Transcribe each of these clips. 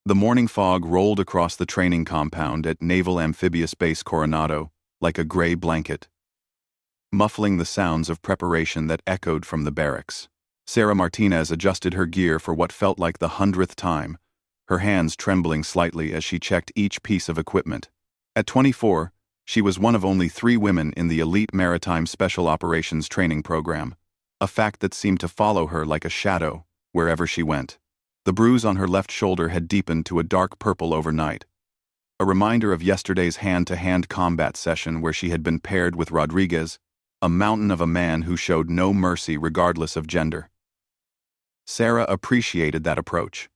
The morning fog rolled across the training compound at Naval Amphibious Base Coronado like a gray blanket, muffling the sounds of preparation that echoed from the barracks. Sarah Martinez adjusted her gear for what felt like the 100th time, her hands trembling slightly as she checked each piece of equipment. At 24, she was one of only 3 women in the elite maritime special operations training program, a fact that seemed to follow her like a shadow wherever she went. The bruise on her left shoulder had deepened to a dark purple overnight, a reminder of yesterday's hand-to-hand combat session where she had been paired with Rodriguez, a mountain of a man who showed no mercy regardless of gender. Sarah appreciated that approach.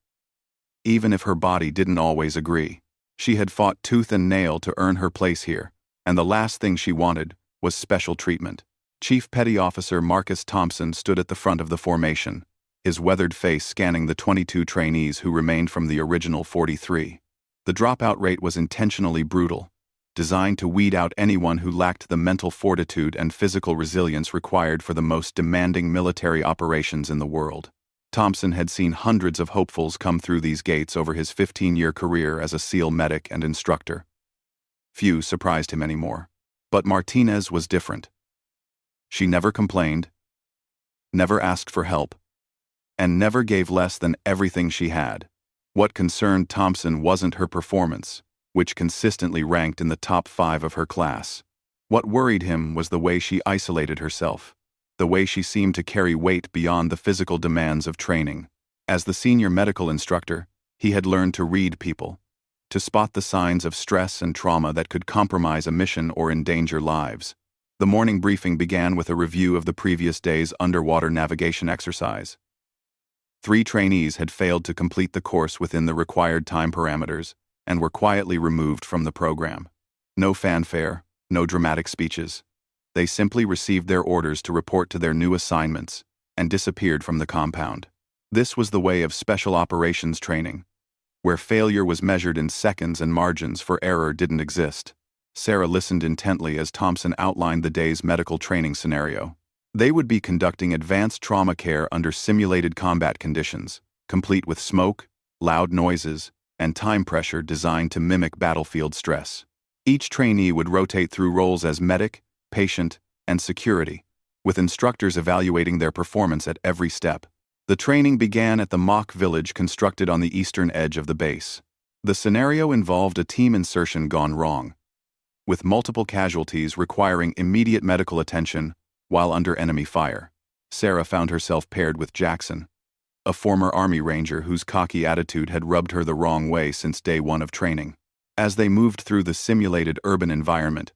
Even if her body didn't always agree, she had fought tooth and nail to earn her place here, and the last thing she wanted was special treatment. Chief Petty Officer Marcus Thompson stood at the front of the formation, his weathered face scanning the 22 trainees who remained from the original 43. The dropout rate was intentionally brutal, designed to weed out anyone who lacked the mental fortitude and physical resilience required for the most demanding military operations in the world. Thompson had seen hundreds of hopefuls come through these gates over his 15-year career as a SEAL medic and instructor. Few surprised him anymore. But Martinez was different. She never complained, never asked for help, and never gave less than everything she had. What concerned Thompson wasn't her performance, which consistently ranked in the top 5 of her class. What worried him was the way she isolated herself, the way she seemed to carry weight beyond the physical demands of training. As the senior medical instructor, he had learned to read people, to spot the signs of stress and trauma that could compromise a mission or endanger lives. The morning briefing began with a review of the previous day's underwater navigation exercise. 3 trainees had failed to complete the course within the required time parameters and were quietly removed from the program. No fanfare, no dramatic speeches. They simply received their orders to report to their new assignments and disappeared from the compound. This was the way of special operations training, where failure was measured in seconds and margins for error didn't exist. Sarah listened intently as Thompson outlined the day's medical training scenario. They would be conducting advanced trauma care under simulated combat conditions, complete with smoke, loud noises, and time pressure designed to mimic battlefield stress. Each trainee would rotate through roles as medic, patient, and security, with instructors evaluating their performance at every step. The training began at the mock village constructed on the eastern edge of the base. The scenario involved a team insertion gone wrong, with multiple casualties requiring immediate medical attention while under enemy fire. Sarah found herself paired with Jackson, a former Army Ranger whose cocky attitude had rubbed her the wrong way since day 1 of training. As they moved through the simulated urban environment,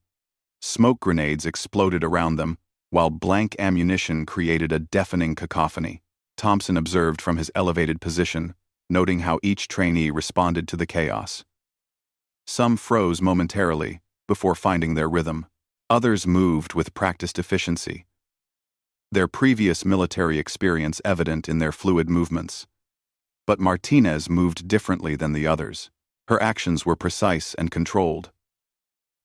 smoke grenades exploded around them, while blank ammunition created a deafening cacophony. Thompson observed from his elevated position, noting how each trainee responded to the chaos. Some froze momentarily before finding their rhythm. Others moved with practiced efficiency, their previous military experience evident in their fluid movements. But Martinez moved differently than the others. Her actions were precise and controlled.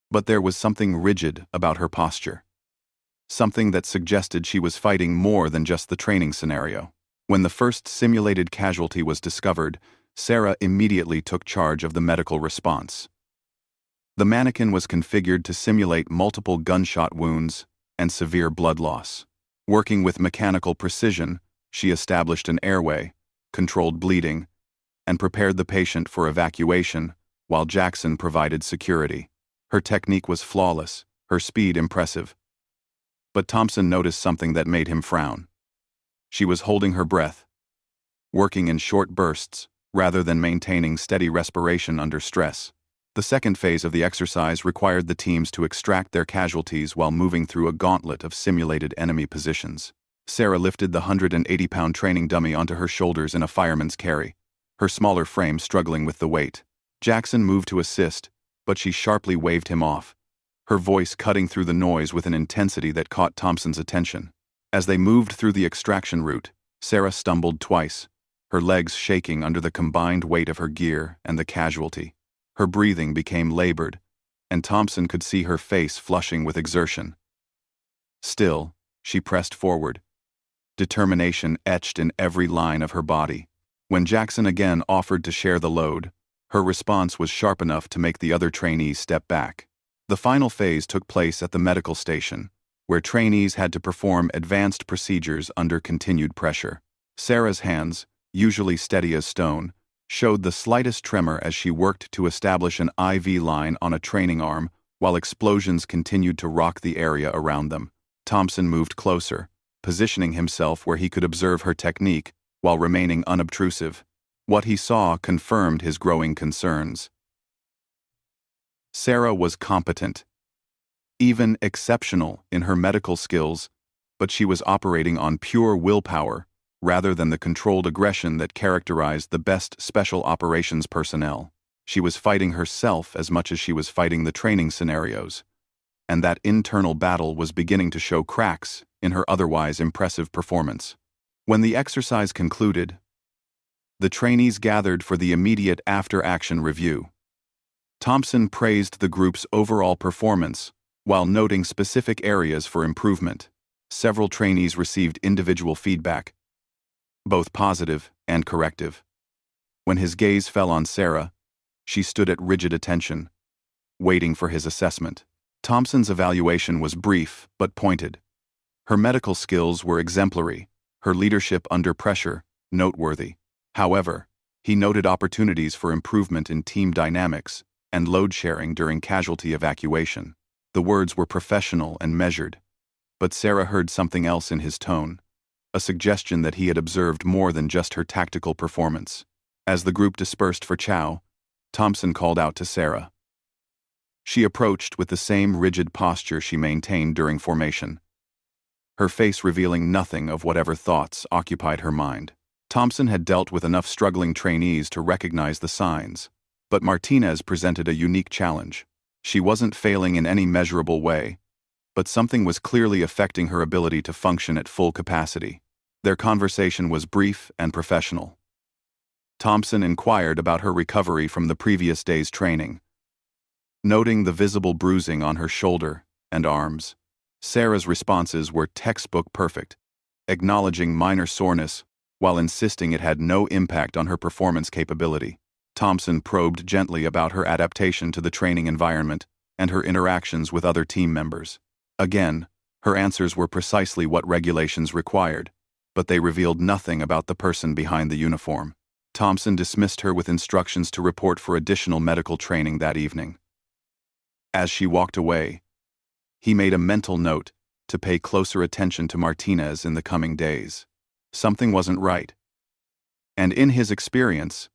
But there was something rigid about her posture, something that suggested she was fighting more than just the training scenario. When the first simulated casualty was discovered, Sarah immediately took charge of the medical response. The mannequin was configured to simulate multiple gunshot wounds and severe blood loss. Working with mechanical precision, she established an airway, controlled bleeding, and prepared the patient for evacuation while Jackson provided security. Her technique was flawless, her speed impressive. But Thompson noticed something that made him frown. She was holding her breath, working in short bursts rather than maintaining steady respiration under stress. The second phase of the exercise required the teams to extract their casualties while moving through a gauntlet of simulated enemy positions. Sarah lifted the 180-pound training dummy onto her shoulders in a fireman's carry, her smaller frame struggling with the weight. Jackson moved to assist, but she sharply waved him off, her voice cutting through the noise with an intensity that caught Thompson's attention. As they moved through the extraction route, Sarah stumbled twice, her legs shaking under the combined weight of her gear and the casualty. Her breathing became labored, and Thompson could see her face flushing with exertion. Still, she pressed forward, determination etched in every line of her body. When Jackson again offered to share the load, her response was sharp enough to make the other trainees step back. The final phase took place at the medical station, where trainees had to perform advanced procedures under continued pressure. Sarah's hands, usually steady as stone, showed the slightest tremor as she worked to establish an IV line on a training arm while explosions continued to rock the area around them. Thompson moved closer, positioning himself where he could observe her technique while remaining unobtrusive. What he saw confirmed his growing concerns. Sarah was competent, even exceptional in her medical skills, but she was operating on pure willpower rather than the controlled aggression that characterized the best special operations personnel. She was fighting herself as much as she was fighting the training scenarios, and that internal battle was beginning to show cracks in her otherwise impressive performance. When the exercise concluded, the trainees gathered for the immediate after-action review. Thompson praised the group's overall performance while noting specific areas for improvement. Several trainees received individual feedback, both positive and corrective. When his gaze fell on Sarah, she stood at rigid attention, waiting for his assessment. Thompson's evaluation was brief but pointed. Her medical skills were exemplary, her leadership under pressure noteworthy. However, he noted opportunities for improvement in team dynamics and load sharing during casualty evacuation. The words were professional and measured, but Sarah heard something else in his tone, a suggestion that he had observed more than just her tactical performance. As the group dispersed for chow, Thompson called out to Sarah. She approached with the same rigid posture she maintained during formation, her face revealing nothing of whatever thoughts occupied her mind. Thompson had dealt with enough struggling trainees to recognize the signs, but Martinez presented a unique challenge. She wasn't failing in any measurable way, but something was clearly affecting her ability to function at full capacity. Their conversation was brief and professional. Thompson inquired about her recovery from the previous day's training, noting the visible bruising on her shoulder and arms. Sarah's responses were textbook perfect, acknowledging minor soreness while insisting it had no impact on her performance capability. Thompson probed gently about her adaptation to the training environment and her interactions with other team members. Again, her answers were precisely what regulations required, but they revealed nothing about the person behind the uniform. Thompson dismissed her with instructions to report for additional medical training that evening. As she walked away, he made a mental note to pay closer attention to Martinez in the coming days. Something wasn't right. And in his experience,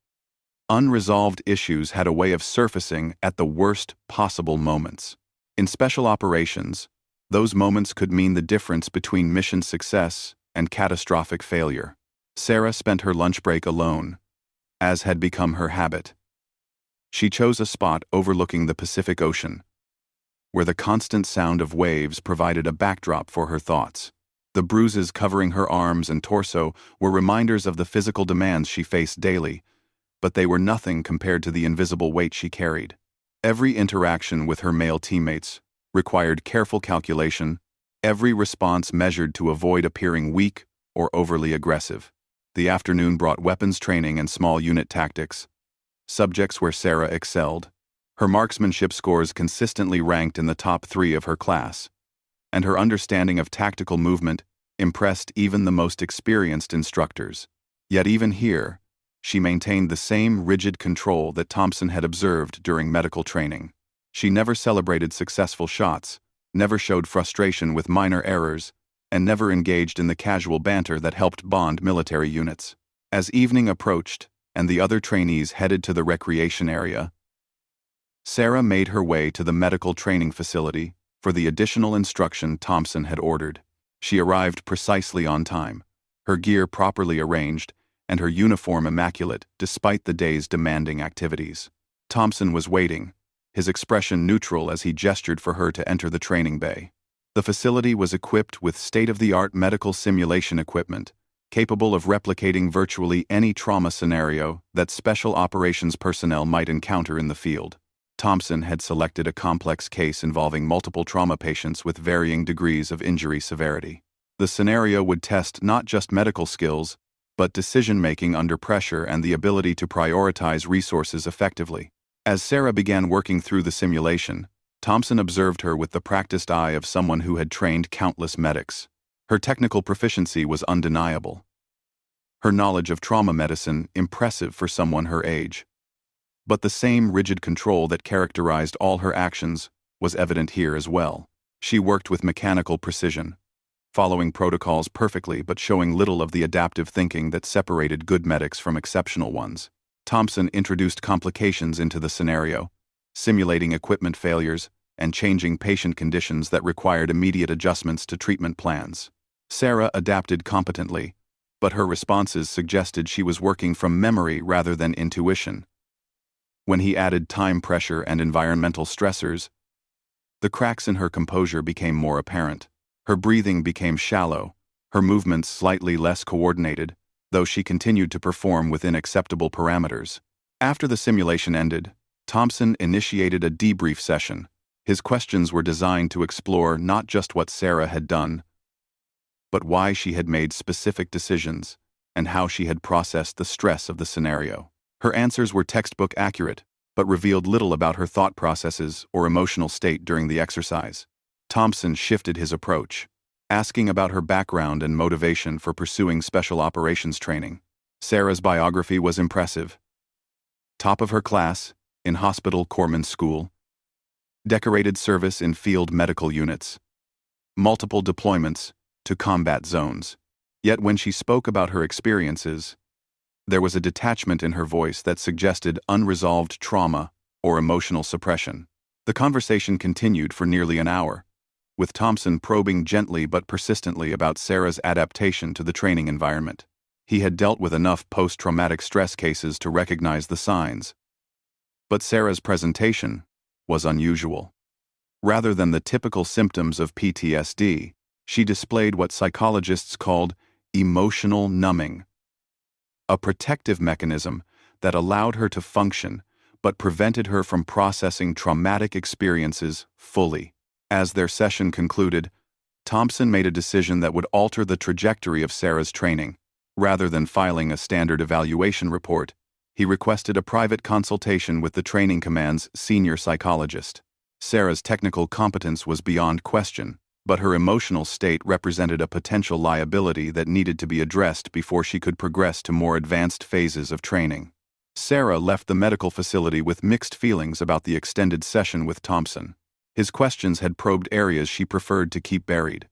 unresolved issues had a way of surfacing at the worst possible moments. In special operations, those moments could mean the difference between mission success and catastrophic failure. Sarah spent her lunch break alone, as had become her habit. She chose a spot overlooking the Pacific Ocean, where the constant sound of waves provided a backdrop for her thoughts. The bruises covering her arms and torso were reminders of the physical demands she faced daily, but they were nothing compared to the invisible weight she carried. Every interaction with her male teammates required careful calculation, every response measured to avoid appearing weak or overly aggressive. The afternoon brought weapons training and small unit tactics, subjects where Sarah excelled. Her marksmanship scores consistently ranked in the top 3 of her class, and her understanding of tactical movement impressed even the most experienced instructors. Yet even here, she maintained the same rigid control that Thompson had observed during medical training. She never celebrated successful shots, never showed frustration with minor errors, and never engaged in the casual banter that helped bond military units. As evening approached and the other trainees headed to the recreation area, Sarah made her way to the medical training facility for the additional instruction Thompson had ordered. She arrived precisely on time, her gear properly arranged, and her uniform immaculate despite the day's demanding activities. Thompson was waiting, his expression neutral as he gestured for her to enter the training bay. The facility was equipped with state-of-the-art medical simulation equipment, capable of replicating virtually any trauma scenario that special operations personnel might encounter in the field. Thompson had selected a complex case involving multiple trauma patients with varying degrees of injury severity. The scenario would test not just medical skills, but decision-making under pressure and the ability to prioritize resources effectively. As Sarah began working through the simulation, Thompson observed her with the practiced eye of someone who had trained countless medics. Her technical proficiency was undeniable. Her knowledge of trauma medicine impressive for someone her age. But the same rigid control that characterized all her actions was evident here as well. She worked with mechanical precision, following protocols perfectly but showing little of the adaptive thinking that separated good medics from exceptional ones. Thompson introduced complications into the scenario, simulating equipment failures and changing patient conditions that required immediate adjustments to treatment plans. Sarah adapted competently, but her responses suggested she was working from memory rather than intuition. When he added time pressure and environmental stressors, the cracks in her composure became more apparent. Her breathing became shallow, her movements slightly less coordinated, though she continued to perform within acceptable parameters. After the simulation ended, Thompson initiated a debrief session. His questions were designed to explore not just what Sarah had done, but why she had made specific decisions and how she had processed the stress of the scenario. Her answers were textbook accurate, but revealed little about her thought processes or emotional state during the exercise. Thompson shifted his approach, asking about her background and motivation for pursuing special operations training. Sarah's biography was impressive. Top of her class, in hospital corpsman school, decorated service in field medical units, multiple deployments to combat zones. Yet when she spoke about her experiences, there was a detachment in her voice that suggested unresolved trauma or emotional suppression. The conversation continued for nearly an hour, with Thompson probing gently but persistently about Sarah's adaptation to the training environment. He had dealt with enough post-traumatic stress cases to recognize the signs. But Sarah's presentation was unusual. Rather than the typical symptoms of PTSD, she displayed what psychologists called emotional numbing, a protective mechanism that allowed her to function but prevented her from processing traumatic experiences fully. As their session concluded, Thompson made a decision that would alter the trajectory of Sarah's training. Rather than filing a standard evaluation report, he requested a private consultation with the training command's senior psychologist. Sarah's technical competence was beyond question, but her emotional state represented a potential liability that needed to be addressed before she could progress to more advanced phases of training. Sarah left the medical facility with mixed feelings about the extended session with Thompson. His questions had probed areas she preferred to keep buried,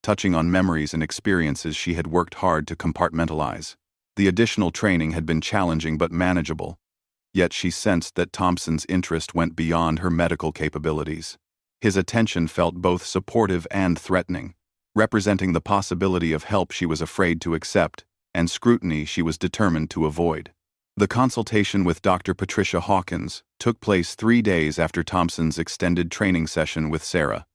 touching on memories and experiences she had worked hard to compartmentalize. The additional training had been challenging but manageable, yet she sensed that Thompson's interest went beyond her medical capabilities. His attention felt both supportive and threatening, representing the possibility of help she was afraid to accept and scrutiny she was determined to avoid. The consultation with Dr. Patricia Hawkins took place 3 days after Thompson's extended training session with Sarah.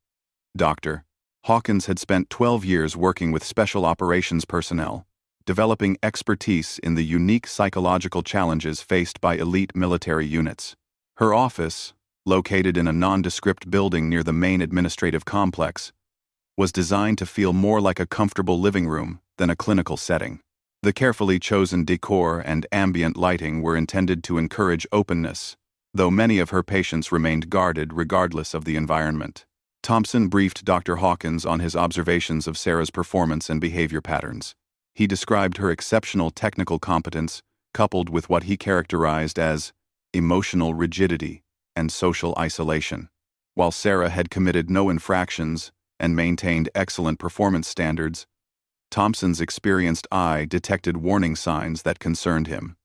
Dr. Hawkins had spent 12 years working with special operations personnel, developing expertise in the unique psychological challenges faced by elite military units. Her office, located in a nondescript building near the main administrative complex, was designed to feel more like a comfortable living room than a clinical setting. The carefully chosen decor and ambient lighting were intended to encourage openness, though many of her patients remained guarded regardless of the environment. Thompson briefed Dr. Hawkins on his observations of Sarah's performance and behavior patterns. He described her exceptional technical competence, coupled with what he characterized as emotional rigidity and social isolation. While Sarah had committed no infractions and maintained excellent performance standards, Thompson's experienced eye detected warning signs that concerned him.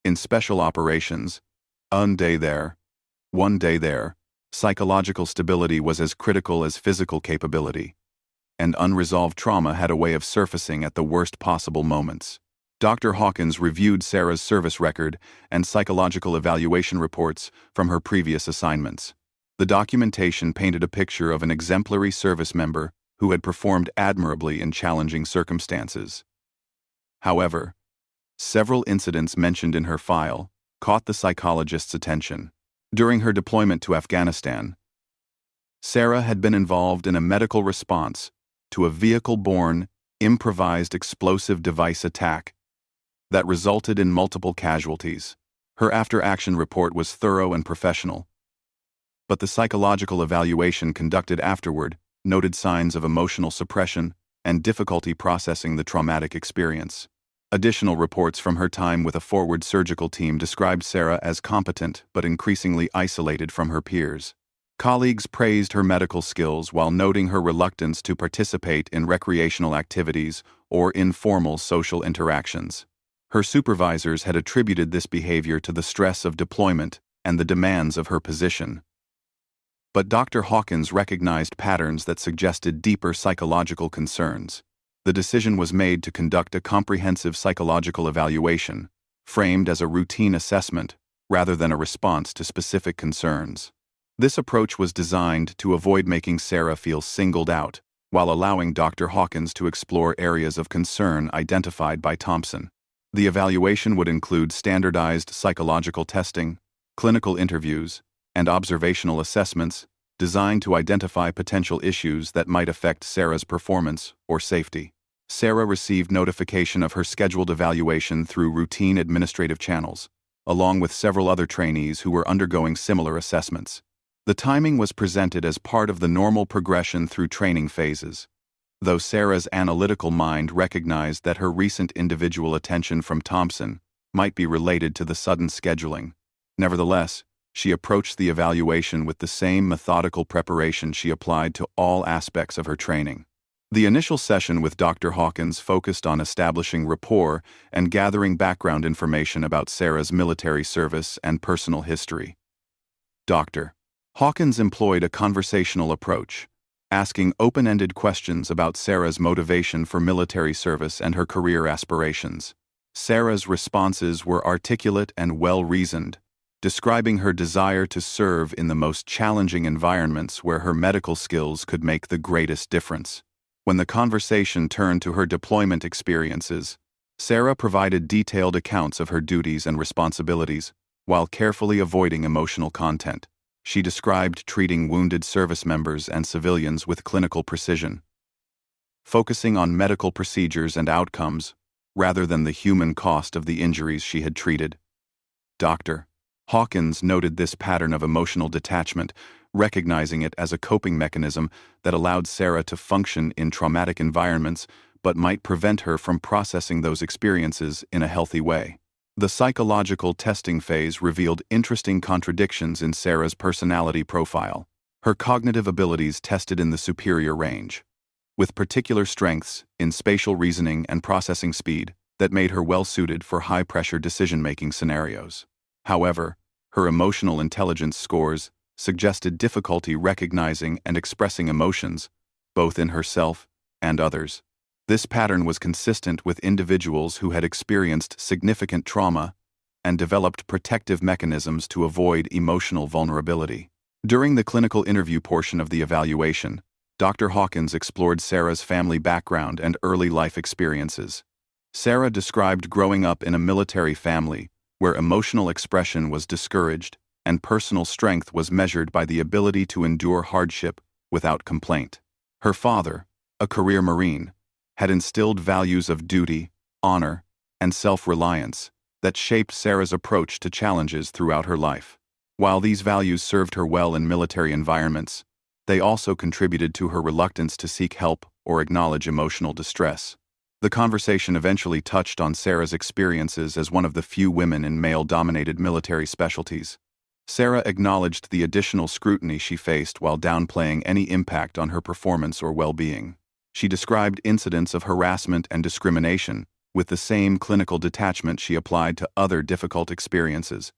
In special operations, one day there, psychological stability was as critical as physical capability, and unresolved trauma had a way of surfacing at the worst possible moments. Dr. Hawkins reviewed Sarah's service record and psychological evaluation reports from her previous assignments. The documentation painted a picture of an exemplary service member who had performed admirably in challenging circumstances. However, several incidents mentioned in her file caught the psychologist's attention. During her deployment to Afghanistan, Sarah had been involved in a medical response to a vehicle-borne, improvised explosive device attack that resulted in multiple casualties. Her after-action report was thorough and professional, but the psychological evaluation conducted afterward noted signs of emotional suppression and difficulty processing the traumatic experience. Additional reports from her time with a forward surgical team described Sarah as competent but increasingly isolated from her peers. Colleagues praised her medical skills while noting her reluctance to participate in recreational activities or informal social interactions. Her supervisors had attributed this behavior to the stress of deployment and the demands of her position. But Dr. Hawkins recognized patterns that suggested deeper psychological concerns. The decision was made to conduct a comprehensive psychological evaluation, framed as a routine assessment rather than a response to specific concerns. This approach was designed to avoid making Sarah feel singled out, while allowing Dr. Hawkins to explore areas of concern identified by Thompson. The evaluation would include standardized psychological testing, clinical interviews, and observational assessments designed to identify potential issues that might affect Sarah's performance or safety. Sarah received notification of her scheduled evaluation through routine administrative channels, along with several other trainees who were undergoing similar assessments. The timing was presented as part of the normal progression through training phases, though Sarah's analytical mind recognized that her recent individual attention from Thompson might be related to the sudden scheduling. Nevertheless, she approached the evaluation with the same methodical preparation she applied to all aspects of her training. The initial session with Dr. Hawkins focused on establishing rapport and gathering background information about Sarah's military service and personal history. Dr. Hawkins employed a conversational approach, asking open-ended questions about Sarah's motivation for military service and her career aspirations. Sarah's responses were articulate and well-reasoned, describing her desire to serve in the most challenging environments where her medical skills could make the greatest difference. When the conversation turned to her deployment experiences, Sarah provided detailed accounts of her duties and responsibilities, while carefully avoiding emotional content. She described treating wounded service members and civilians with clinical precision, focusing on medical procedures and outcomes rather than the human cost of the injuries she had treated. Dr. Hawkins noted this pattern of emotional detachment, recognizing it as a coping mechanism that allowed Sarah to function in traumatic environments but might prevent her from processing those experiences in a healthy way. The psychological testing phase revealed interesting contradictions in Sarah's personality profile. Her cognitive abilities tested in the superior range, with particular strengths in spatial reasoning and processing speed that made her well-suited for high-pressure decision-making scenarios. However, her emotional intelligence scores suggested difficulty recognizing and expressing emotions, both in herself and others. This pattern was consistent with individuals who had experienced significant trauma and developed protective mechanisms to avoid emotional vulnerability. During the clinical interview portion of the evaluation, Dr. Hawkins explored Sarah's family background and early life experiences. Sarah described growing up in a military family where emotional expression was discouraged and personal strength was measured by the ability to endure hardship without complaint. Her father, a career Marine, had instilled values of duty, honor, and self-reliance that shaped Sarah's approach to challenges throughout her life. While these values served her well in military environments, they also contributed to her reluctance to seek help or acknowledge emotional distress. The conversation eventually touched on Sarah's experiences as one of the few women in male-dominated military specialties. Sarah acknowledged the additional scrutiny she faced while downplaying any impact on her performance or well-being. She described incidents of harassment and discrimination with the same clinical detachment she applied to other difficult experiences,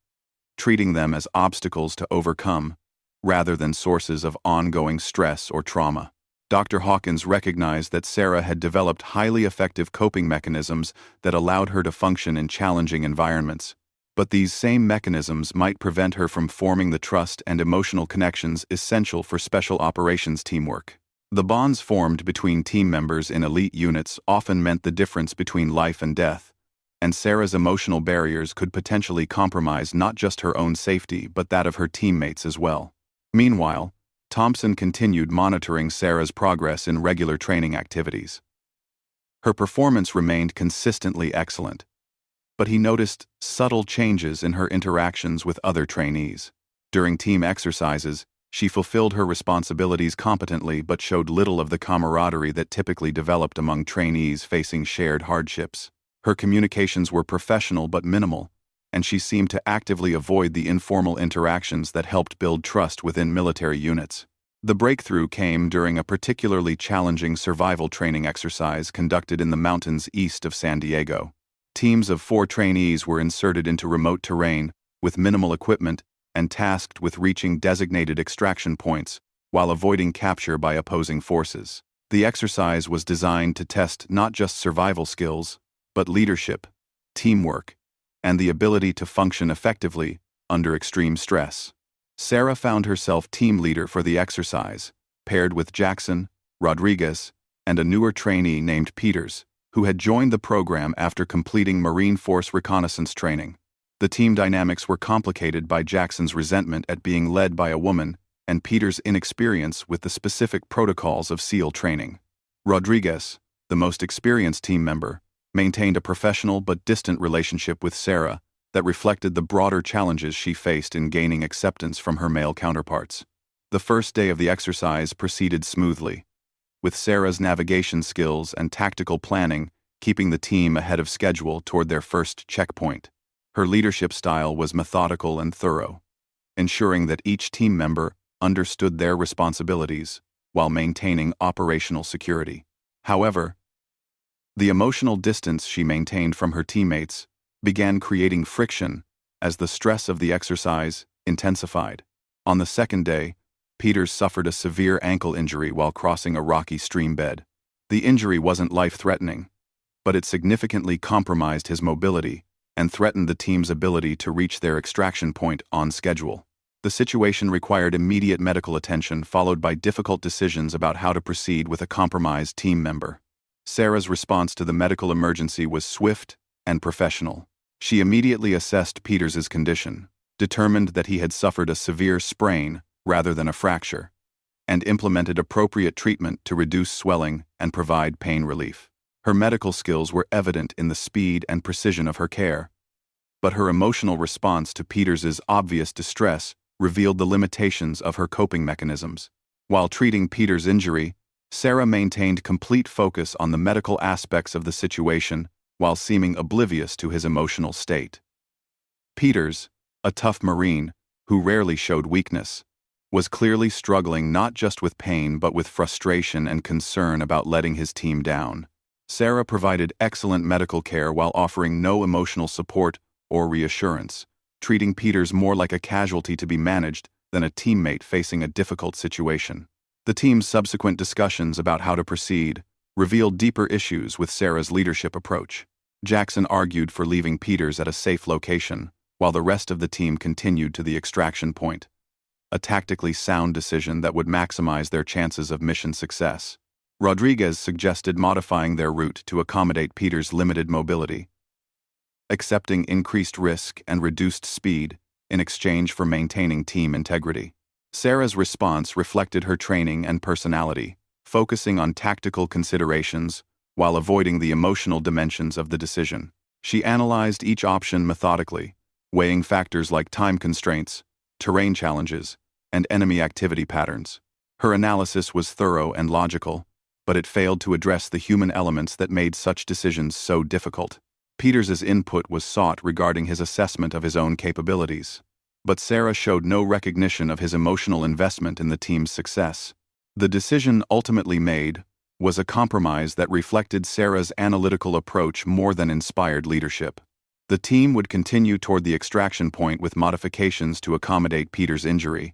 treating them as obstacles to overcome rather than sources of ongoing stress or trauma. Dr. Hawkins recognized that Sarah had developed highly effective coping mechanisms that allowed her to function in challenging environments, but these same mechanisms might prevent her from forming the trust and emotional connections essential for special operations teamwork. The bonds formed between team members in elite units often meant the difference between life and death, and Sarah's emotional barriers could potentially compromise not just her own safety but that of her teammates as well. Meanwhile, Thompson continued monitoring Sarah's progress in regular training activities. Her performance remained consistently excellent, but he noticed subtle changes in her interactions with other trainees. During team exercises, she fulfilled her responsibilities competently but showed little of the camaraderie that typically developed among trainees facing shared hardships. Her communications were professional but minimal, and she seemed to actively avoid the informal interactions that helped build trust within military units. The breakthrough came during a particularly challenging survival training exercise conducted in the mountains east of San Diego. Teams of 4 trainees were inserted into remote terrain with minimal equipment and tasked with reaching designated extraction points while avoiding capture by opposing forces. The exercise was designed to test not just survival skills, but leadership, teamwork, and the ability to function effectively under extreme stress. Sarah found herself team leader for the exercise, paired with Jackson, Rodriguez, and a newer trainee named Peters, who had joined the program after completing Marine Force reconnaissance training. The team dynamics were complicated by Jackson's resentment at being led by a woman and Peters' inexperience with the specific protocols of SEAL training. Rodriguez, the most experienced team member, maintained a professional but distant relationship with Sarah that reflected the broader challenges she faced in gaining acceptance from her male counterparts. The first day of the exercise proceeded smoothly, with Sarah's navigation skills and tactical planning keeping the team ahead of schedule toward their first checkpoint. Her leadership style was methodical and thorough, ensuring that each team member understood their responsibilities while maintaining operational security. However, the emotional distance she maintained from her teammates began creating friction as the stress of the exercise intensified. On the second day, Peters suffered a severe ankle injury while crossing a rocky stream bed. The injury wasn't life-threatening, but it significantly compromised his mobility and threatened the team's ability to reach their extraction point on schedule. The situation required immediate medical attention followed by difficult decisions about how to proceed with a compromised team member. Sarah's response to the medical emergency was swift and professional. She immediately assessed Peters' condition, determined that he had suffered a severe sprain rather than a fracture, and implemented appropriate treatment to reduce swelling and provide pain relief. Her medical skills were evident in the speed and precision of her care, but her emotional response to Peters' obvious distress revealed the limitations of her coping mechanisms. While treating Peters' injury, Sarah maintained complete focus on the medical aspects of the situation while seeming oblivious to his emotional state. Peters, a tough Marine who rarely showed weakness, was clearly struggling not just with pain but with frustration and concern about letting his team down. Sarah provided excellent medical care while offering no emotional support or reassurance, treating Peters more like a casualty to be managed than a teammate facing a difficult situation. The team's subsequent discussions about how to proceed revealed deeper issues with Sarah's leadership approach. Jackson argued for leaving Peters at a safe location, while the rest of the team continued to the extraction point, a tactically sound decision that would maximize their chances of mission success. Rodriguez suggested modifying their route to accommodate Peters' limited mobility, accepting increased risk and reduced speed in exchange for maintaining team integrity. Sarah's response reflected her training and personality, focusing on tactical considerations while avoiding the emotional dimensions of the decision. She analyzed each option methodically, weighing factors like time constraints, terrain challenges, and enemy activity patterns. Her analysis was thorough and logical, but it failed to address the human elements that made such decisions so difficult. Peters' input was sought regarding his assessment of his own capabilities, but Sarah showed no recognition of his emotional investment in the team's success. The decision ultimately made was a compromise that reflected Sarah's analytical approach more than inspired leadership. The team would continue toward the extraction point with modifications to accommodate Peters' injury,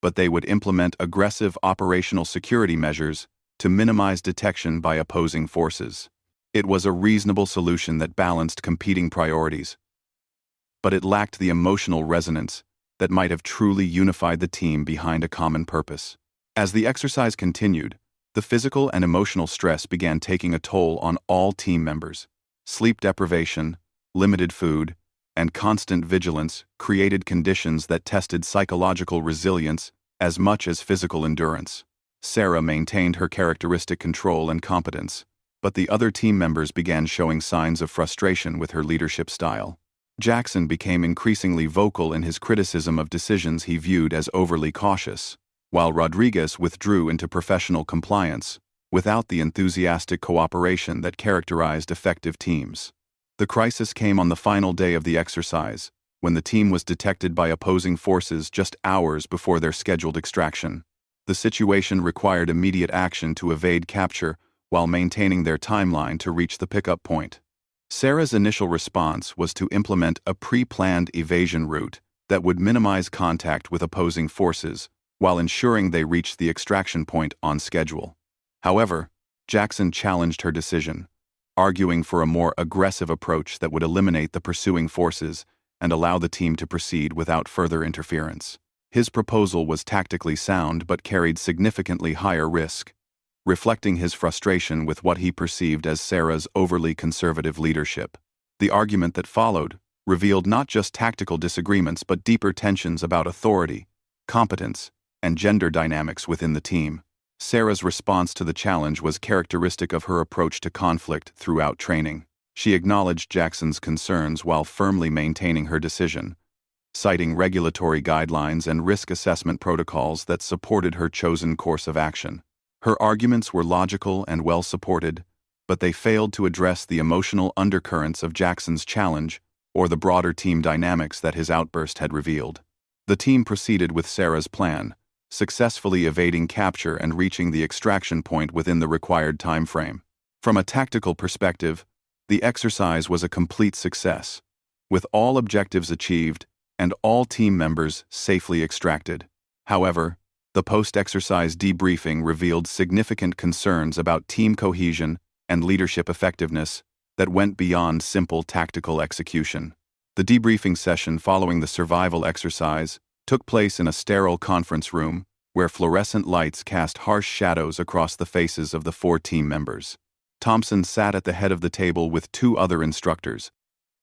but they would implement aggressive operational security measures to minimize detection by opposing forces. It was a reasonable solution that balanced competing priorities, but it lacked the emotional resonance that might have truly unified the team behind a common purpose. As the exercise continued, the physical and emotional stress began taking a toll on all team members. Sleep deprivation, limited food, and constant vigilance created conditions that tested psychological resilience as much as physical endurance. Sarah maintained her characteristic control and competence, but the other team members began showing signs of frustration with her leadership style. Jackson became increasingly vocal in his criticism of decisions he viewed as overly cautious, while Rodriguez withdrew into professional compliance, without the enthusiastic cooperation that characterized effective teams. The crisis came on the final day of the exercise, when the team was detected by opposing forces just hours before their scheduled extraction. The situation required immediate action to evade capture while maintaining their timeline to reach the pickup point. Sarah's initial response was to implement a pre-planned evasion route that would minimize contact with opposing forces while ensuring they reached the extraction point on schedule. However, Jackson challenged her decision, arguing for a more aggressive approach that would eliminate the pursuing forces and allow the team to proceed without further interference. His proposal was tactically sound but carried significantly higher risk, reflecting his frustration with what he perceived as Sarah's overly conservative leadership. The argument that followed revealed not just tactical disagreements but deeper tensions about authority, competence, and gender dynamics within the team. Sarah's response to the challenge was characteristic of her approach to conflict throughout training. She acknowledged Jackson's concerns while firmly maintaining her decision, citing regulatory guidelines and risk assessment protocols that supported her chosen course of action. Her arguments were logical and well supported, but they failed to address the emotional undercurrents of Jackson's challenge or the broader team dynamics that his outburst had revealed. The team proceeded with Sarah's plan, successfully evading capture and reaching the extraction point within the required time frame. From a tactical perspective, the exercise was a complete success, with all objectives achieved and all team members safely extracted. However, the post-exercise debriefing revealed significant concerns about team cohesion and leadership effectiveness that went beyond simple tactical execution. The debriefing session following the survival exercise took place in a sterile conference room where fluorescent lights cast harsh shadows across the faces of the 4 team members. Thompson sat at the head of the table with 2 other instructors,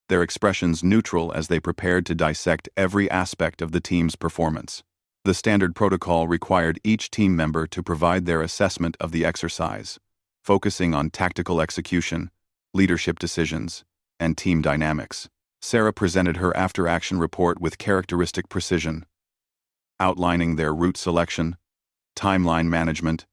their expressions neutral as they prepared to dissect every aspect of the team's performance. The standard protocol required each team member to provide their assessment of the exercise, focusing on tactical execution, leadership decisions, and team dynamics. Sarah presented her after-action report with characteristic precision, outlining their route selection, timeline management,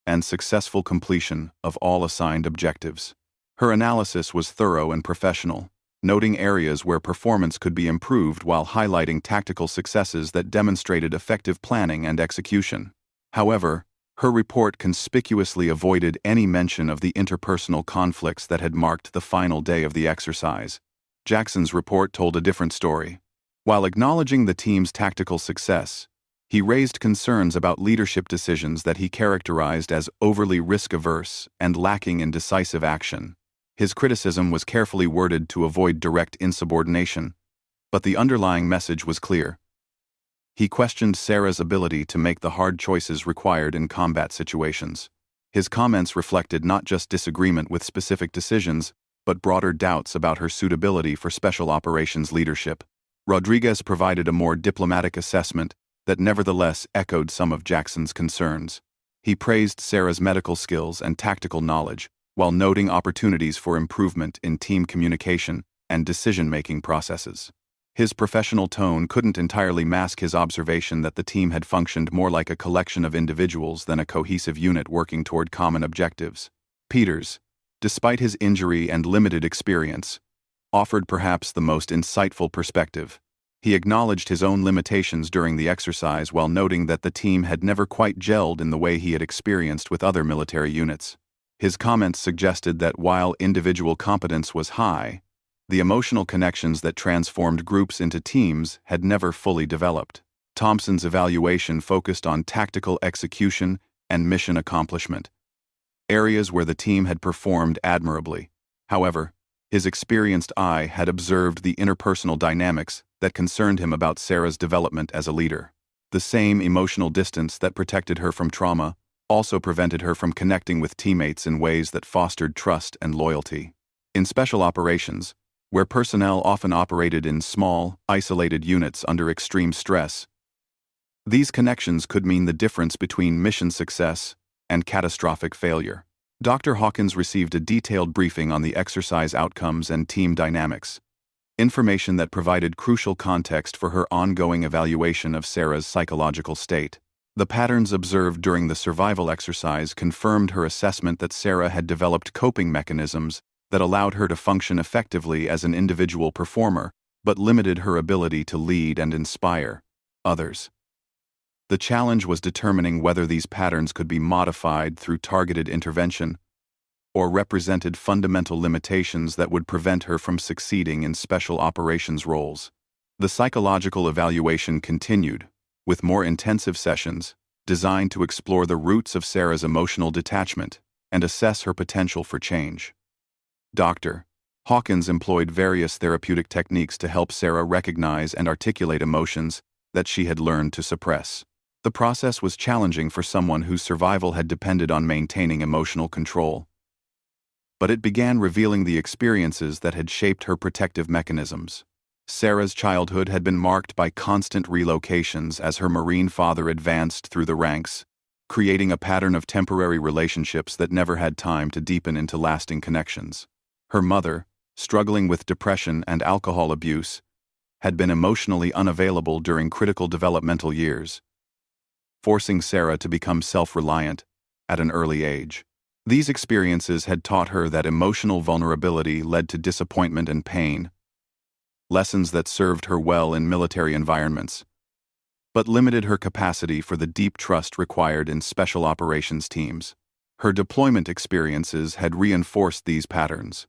and successful completion of all assigned objectives. Her analysis was thorough and professional, noting areas where performance could be improved while highlighting tactical successes that demonstrated effective planning and execution. However, her report conspicuously avoided any mention of the interpersonal conflicts that had marked the final day of the exercise. Jackson's report told a different story. While acknowledging the team's tactical success, he raised concerns about leadership decisions that he characterized as overly risk-averse and lacking in decisive action. His criticism was carefully worded to avoid direct insubordination, but the underlying message was clear. He questioned Sarah's ability to make the hard choices required in combat situations. His comments reflected not just disagreement with specific decisions, but broader doubts about her suitability for special operations leadership. Rodriguez provided a more diplomatic assessment that nevertheless echoed some of Jackson's concerns. He praised Sarah's medical skills and tactical knowledge, while noting opportunities for improvement in team communication and decision-making processes. His professional tone couldn't entirely mask his observation that the team had functioned more like a collection of individuals than a cohesive unit working toward common objectives. Peters, despite his injury and limited experience, offered perhaps the most insightful perspective. He acknowledged his own limitations during the exercise while noting that the team had never quite gelled in the way he had experienced with other military units. His comments suggested that while individual competence was high, the emotional connections that transformed groups into teams had never fully developed. Thompson's evaluation focused on tactical execution and mission accomplishment, areas where the team had performed admirably. However, his experienced eye had observed the interpersonal dynamics that concerned him about Sarah's development as a leader. The same emotional distance that protected her from trauma also prevented her from connecting with teammates in ways that fostered trust and loyalty. In special operations, where personnel often operated in small, isolated units under extreme stress, these connections could mean the difference between mission success and catastrophic failure. Dr. Hawkins received a detailed briefing on the exercise outcomes and team dynamics, information that provided crucial context for her ongoing evaluation of Sarah's psychological state. The patterns observed during the survival exercise confirmed her assessment that Sarah had developed coping mechanisms that allowed her to function effectively as an individual performer, but limited her ability to lead and inspire others. The challenge was determining whether these patterns could be modified through targeted intervention or represented fundamental limitations that would prevent her from succeeding in special operations roles. The psychological evaluation continued, with more intensive sessions designed to explore the roots of Sarah's emotional detachment and assess her potential for change. Dr. Hawkins employed various therapeutic techniques to help Sarah recognize and articulate emotions that she had learned to suppress. The process was challenging for someone whose survival had depended on maintaining emotional control, but it began revealing the experiences that had shaped her protective mechanisms. Sarah's childhood had been marked by constant relocations as her Marine father advanced through the ranks, creating a pattern of temporary relationships that never had time to deepen into lasting connections. Her mother, struggling with depression and alcohol abuse, had been emotionally unavailable during critical developmental years, forcing Sarah to become self-reliant at an early age. These experiences had taught her that emotional vulnerability led to disappointment and pain, lessons that served her well in military environments, but limited her capacity for the deep trust required in special operations teams. Her deployment experiences had reinforced these patterns,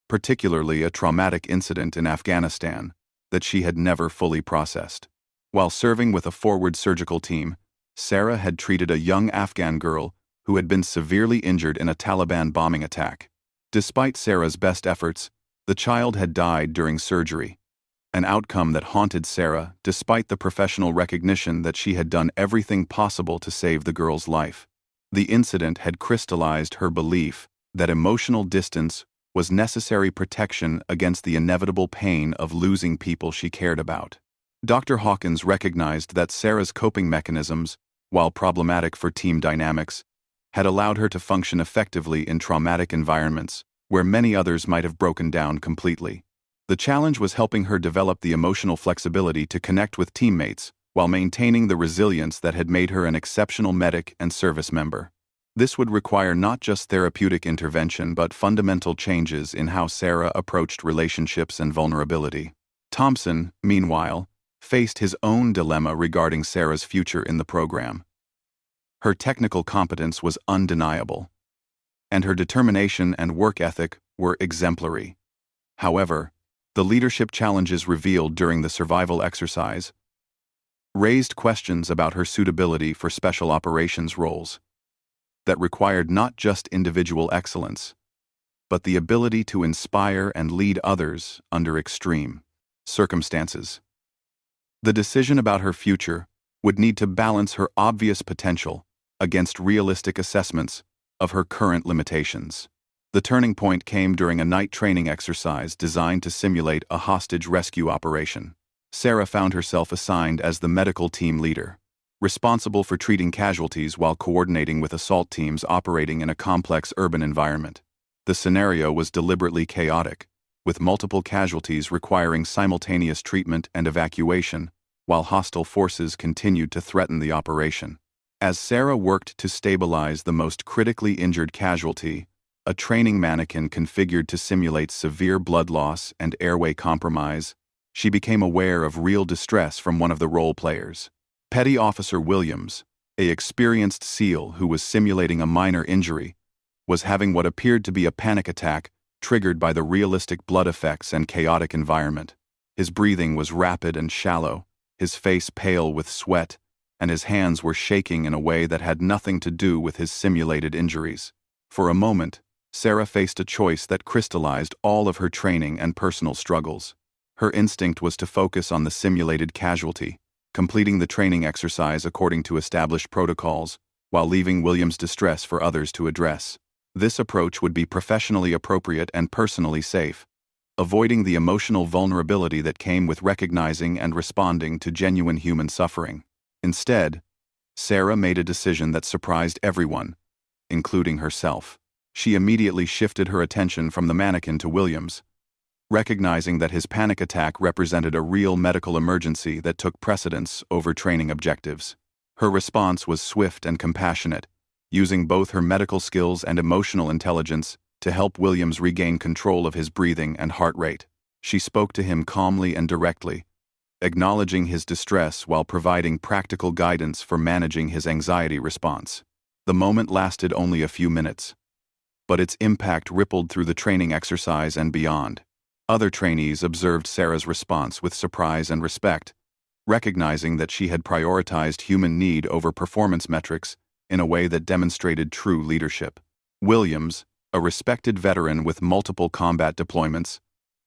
particularly a traumatic incident in Afghanistan that she had never fully processed. While serving with a forward surgical team, Sarah had treated a young Afghan girl who had been severely injured in a Taliban bombing attack. Despite Sarah's best efforts, the child had died during surgery, an outcome that haunted Sarah despite the professional recognition that she had done everything possible to save the girl's life. The incident had crystallized her belief that emotional distance was necessary protection against the inevitable pain of losing people she cared about. Dr. Hawkins recognized that Sarah's coping mechanisms, while problematic for team dynamics, had allowed her to function effectively in traumatic environments where many others might have broken down completely. The challenge was helping her develop the emotional flexibility to connect with teammates while maintaining the resilience that had made her an exceptional medic and service member. This would require not just therapeutic intervention but fundamental changes in how Sarah approached relationships and vulnerability. Thompson, meanwhile, faced his own dilemma regarding Sarah's future in the program. Her technical competence was undeniable, and her determination and work ethic were exemplary. However, the leadership challenges revealed during the survival exercise raised questions about her suitability for special operations roles that required not just individual excellence, but the ability to inspire and lead others under extreme circumstances. The decision about her future would need to balance her obvious potential against realistic assessments of her current limitations. The turning point came during a night training exercise designed to simulate a hostage rescue operation. Sarah found herself assigned as the medical team leader, responsible for treating casualties while coordinating with assault teams operating in a complex urban environment. The scenario was deliberately chaotic, with multiple casualties requiring simultaneous treatment and evacuation, while hostile forces continued to threaten the operation. As Sarah worked to stabilize the most critically injured casualty, a training mannequin configured to simulate severe blood loss and airway compromise, she became aware of real distress from one of the role players. Petty Officer Williams, an experienced SEAL who was simulating a minor injury, was having what appeared to be a panic attack triggered by the realistic blood effects and chaotic environment. His breathing was rapid and shallow, his face pale with sweat, and his hands were shaking in a way that had nothing to do with his simulated injuries. For a moment, Sarah faced a choice that crystallized all of her training and personal struggles. Her instinct was to focus on the simulated casualty, completing the training exercise according to established protocols, while leaving Williams' distress for others to address. This approach would be professionally appropriate and personally safe, avoiding the emotional vulnerability that came with recognizing and responding to genuine human suffering. Instead, Sarah made a decision that surprised everyone, including herself. She immediately shifted her attention from the mannequin to Williams, recognizing that his panic attack represented a real medical emergency that took precedence over training objectives. Her response was swift and compassionate, using both her medical skills and emotional intelligence to help Williams regain control of his breathing and heart rate. She spoke to him calmly and directly, acknowledging his distress while providing practical guidance for managing his anxiety response. The moment lasted only a few minutes, but its impact rippled through the training exercise and beyond. Other trainees observed Sarah's response with surprise and respect, recognizing that she had prioritized human need over performance metrics in a way that demonstrated true leadership. Williams, a respected veteran with multiple combat deployments,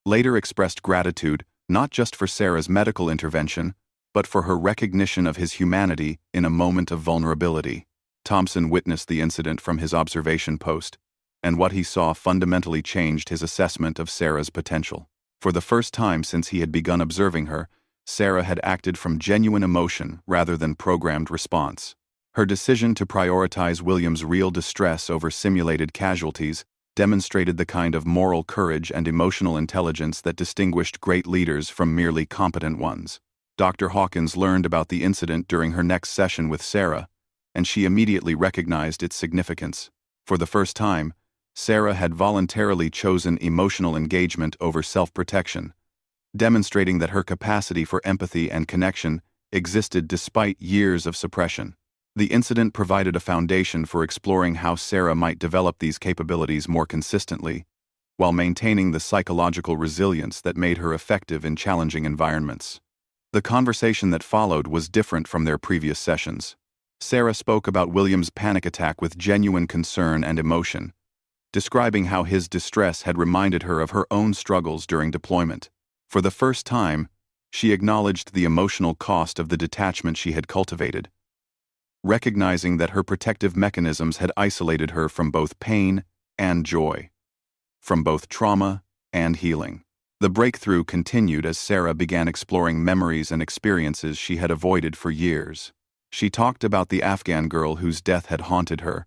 later expressed gratitude not just for Sarah's medical intervention, but for her recognition of his humanity in a moment of vulnerability. Thompson witnessed the incident from his observation post, and what he saw fundamentally changed his assessment of Sarah's potential. For the first time since he had begun observing her, Sarah had acted from genuine emotion rather than programmed response. Her decision to prioritize William's real distress over simulated casualties demonstrated the kind of moral courage and emotional intelligence that distinguished great leaders from merely competent ones. Dr. Hawkins learned about the incident during her next session with Sarah, and she immediately recognized its significance. For the first time, Sarah had voluntarily chosen emotional engagement over self-protection, demonstrating that her capacity for empathy and connection existed despite years of suppression. The incident provided a foundation for exploring how Sarah might develop these capabilities more consistently, while maintaining the psychological resilience that made her effective in challenging environments. The conversation that followed was different from their previous sessions. Sarah spoke about William's panic attack with genuine concern and emotion, describing how his distress had reminded her of her own struggles during deployment. For the first time, she acknowledged the emotional cost of the detachment she had cultivated, recognizing that her protective mechanisms had isolated her from both pain and joy, from both trauma and healing. The breakthrough continued as Sarah began exploring memories and experiences she had avoided for years. She talked about the Afghan girl whose death had haunted her,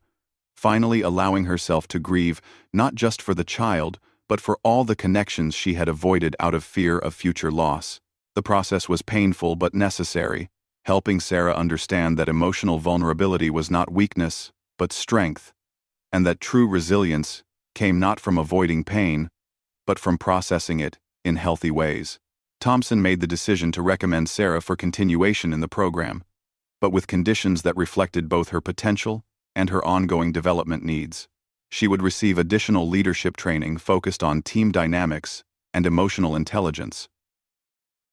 finally allowing herself to grieve not just for the child, but for all the connections she had avoided out of fear of future loss. The process was painful but necessary, helping Sarah understand that emotional vulnerability was not weakness, but strength, and that true resilience came not from avoiding pain, but from processing it in healthy ways. Thompson made the decision to recommend Sarah for continuation in the program, but with conditions that reflected both her potential and her ongoing development needs. She would receive additional leadership training focused on team dynamics and emotional intelligence,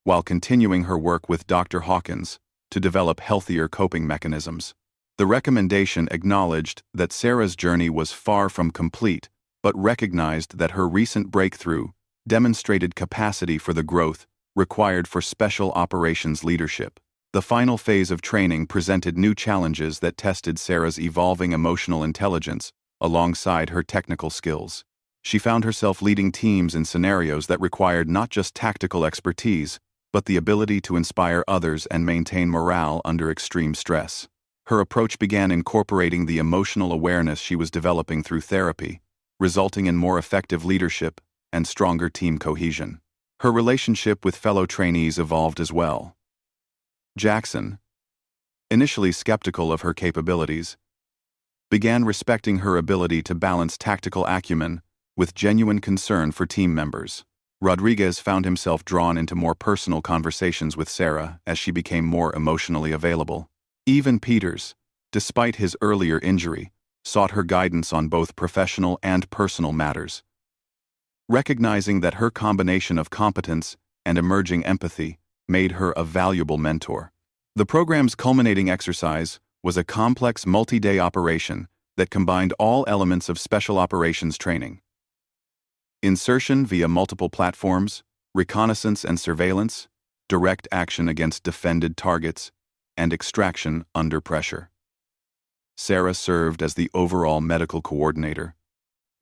while continuing her work with Dr. Hawkins to develop healthier coping mechanisms. The recommendation acknowledged that Sarah's journey was far from complete, but recognized that her recent breakthrough demonstrated capacity for the growth required for special operations leadership. The final phase of training presented new challenges that tested Sarah's evolving emotional intelligence alongside her technical skills. She found herself leading teams in scenarios that required not just tactical expertise, but the ability to inspire others and maintain morale under extreme stress. Her approach began incorporating the emotional awareness she was developing through therapy, resulting in more effective leadership and stronger team cohesion. Her relationship with fellow trainees evolved as well. Jackson, initially skeptical of her capabilities, began respecting her ability to balance tactical acumen with genuine concern for team members. Rodriguez found himself drawn into more personal conversations with Sarah as she became more emotionally available. Even Peters, despite his earlier injury, sought her guidance on both professional and personal matters, recognizing that her combination of competence and emerging empathy made her a valuable mentor. The program's culminating exercise was a complex multi-day operation that combined all elements of special operations training: insertion via multiple platforms, reconnaissance and surveillance, direct action against defended targets, and extraction under pressure. Sarah served as the overall medical coordinator,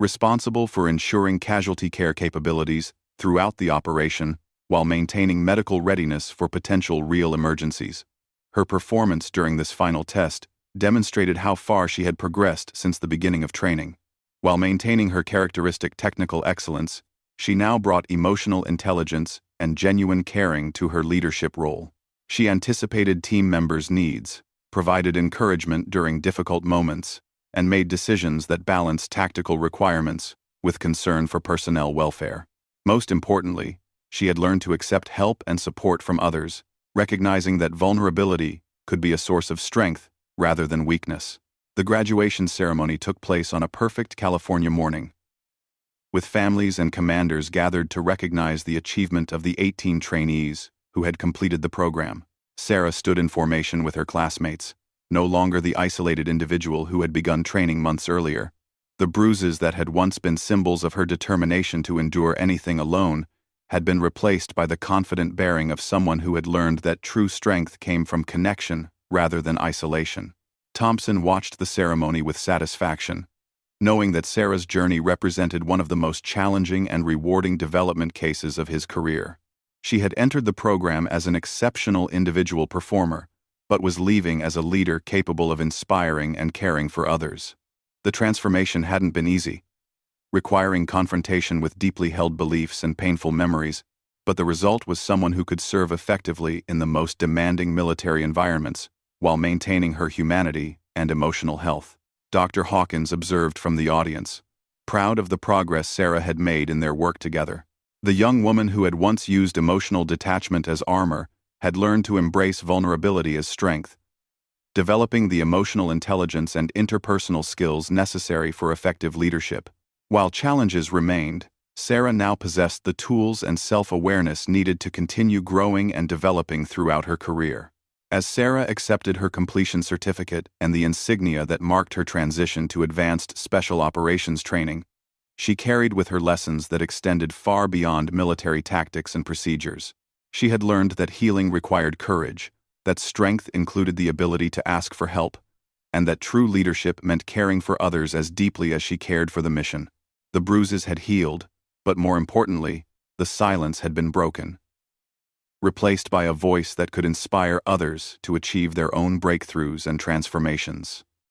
responsible for ensuring casualty care capabilities throughout the operation while maintaining medical readiness for potential real emergencies. Her performance during this final test demonstrated how far she had progressed since the beginning of training. While maintaining her characteristic technical excellence, she now brought emotional intelligence and genuine caring to her leadership role. She anticipated team members' needs, provided encouragement during difficult moments, and made decisions that balanced tactical requirements with concern for personnel welfare. Most importantly, she had learned to accept help and support from others, recognizing that vulnerability could be a source of strength rather than weakness. The graduation ceremony took place on a perfect California morning, with families and commanders gathered to recognize the achievement of the 18 trainees who had completed the program. Sarah stood in formation with her classmates, no longer the isolated individual who had begun training months earlier. The bruises that had once been symbols of her determination to endure anything alone had been replaced by the confident bearing of someone who had learned that true strength came from connection rather than isolation. Thompson watched the ceremony with satisfaction, knowing that Sarah's journey represented one of the most challenging and rewarding development cases of his career. She had entered the program as an exceptional individual performer, but was leaving as a leader capable of inspiring and caring for others. The transformation hadn't been easy, requiring confrontation with deeply held beliefs and painful memories, but the result was someone who could serve effectively in the most demanding military environments, while maintaining her humanity and emotional health. Dr. Hawkins observed from the audience, proud of the progress Sarah had made in their work together. The young woman who had once used emotional detachment as armor had learned to embrace vulnerability as strength, developing the emotional intelligence and interpersonal skills necessary for effective leadership. While challenges remained, Sarah now possessed the tools and self-awareness needed to continue growing and developing throughout her career. As Sarah accepted her completion certificate and the insignia that marked her transition to advanced special operations training, she carried with her lessons that extended far beyond military tactics and procedures. She had learned that healing required courage, that strength included the ability to ask for help, and that true leadership meant caring for others as deeply as she cared for the mission. The bruises had healed, but more importantly, the silence had been broken, replaced by a voice that could inspire others to achieve their own breakthroughs and transformations.